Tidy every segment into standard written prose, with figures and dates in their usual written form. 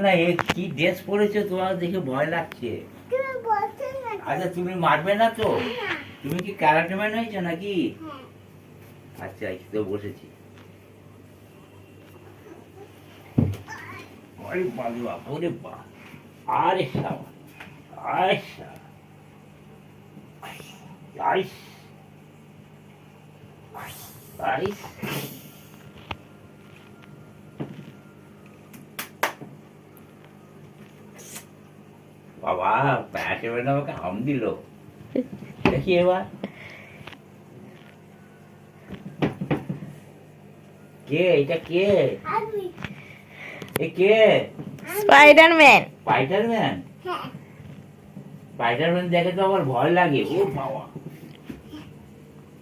না এ কি ড্রেস পরেছো, তোমার দেখে ভয় লাগছে। আচ্ছা তুমি মারবে না তো? তুমি কি ক্যারাটেম্যান হয়েছো নাকি? আচ্ছা এই তো বসেছি। আরে বাবা, ওরে বাবা, আরে শাবা, আরে শাবা, আইস আইস। বাবা ব্যাটম্যান আমাকে হাম দিল। দেখি এবার কে, এটা কে? এ কে? স্পাইডারম্যান। স্পাইডারম্যান? স্পাইডারম্যান দেখে তো আমার ভয় লাগে। ও বাবা,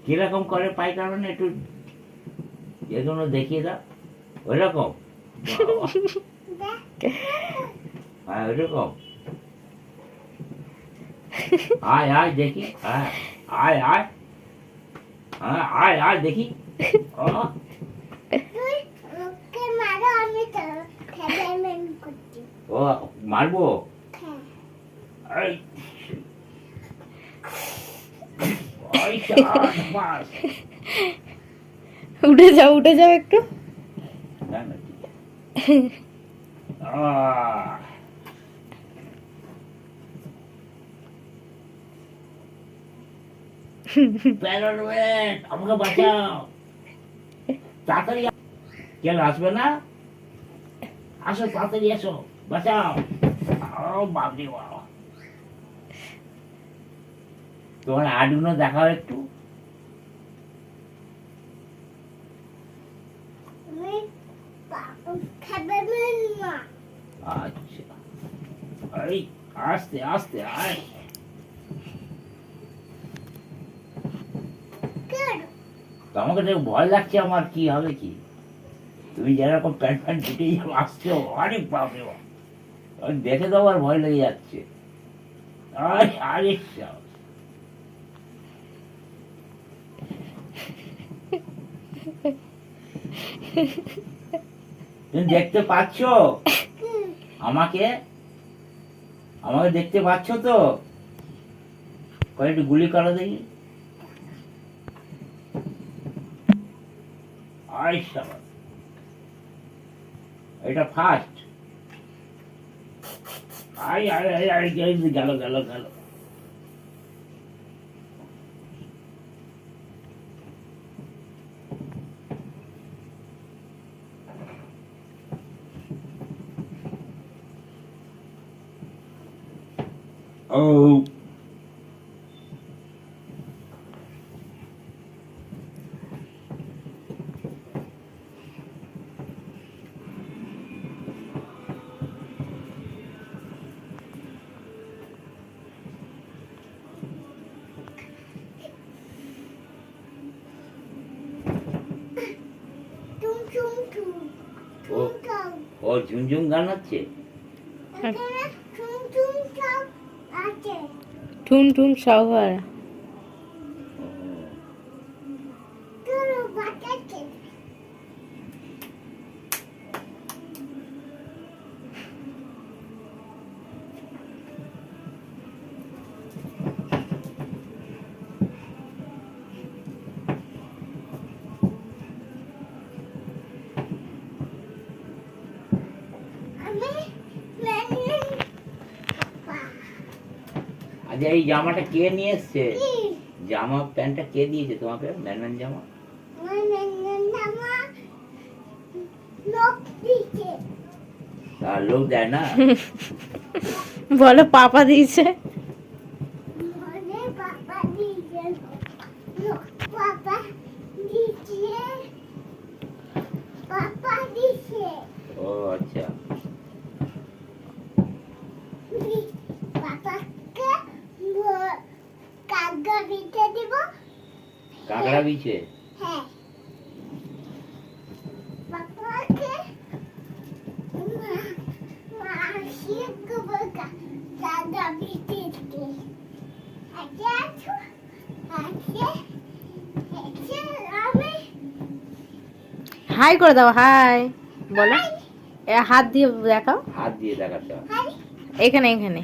কিরকম করে স্পাইডারম্যান, একটু এগুলো দেখিয়ে দাও। ওইরকম? হ্যাঁ ওইরকম। আয় আয় দেখি, হ্যাঁ আয় আয়, হ্যাঁ আয় আয় দেখি। ও মারবো? এই, ওই শাবাশ। উঠে যাও, উঠে যাও একটু। না, না, ঠিক আছে। স্পাইডারম্যান, আমাকে বাঁচাও তাড়াতাড়ি। কেন আসবে না? আসো তাড়াতাড়ি এসো, বাঁচাও। ও বাপরে বাবা, তোমার আডুনো দেখাও একটু। আচ্ছা এই আস্তে আস্তে আয়। তোমাকে দেখে ভয় লাগছে আমার, কি হবে কি? তুমি যেরকম প্যান্ট প্যান্ট ঢুকে আসছো, অনেক বাপরে বাপ, দেখে তো আমার ভয় লেগে যাচ্ছে। আরে আরে শাবাশ। তুমি দেখতে পাচ্ছ আমাকে? আমাকে দেখতে পাচ্ছ তো? কয়েকটি গুলি করো দেখি। আয় শাবাশ, এটা ফার্স্ট। আয় আয় আয় আয়, গেল গেল গেল। ও ও ঝুমঝুম গান হচ্ছে। টুন টুন সাওয়ার। আচ্ছা এই জামাটা কে নিয়ে এসছে? জামা প্যান্টটা কে দিয়েছে তোমাকে? ম্যানম্যান জামা? তার লোক দেয় না? বলো পাপা দিয়েছে। ও আচ্ছা। কাঁকড়া বিছে? হাই করে দাও, হাই বলো। হাত দিয়ে দেখাও, হাত দিয়ে দেখাতে হবে। এখানে এখানে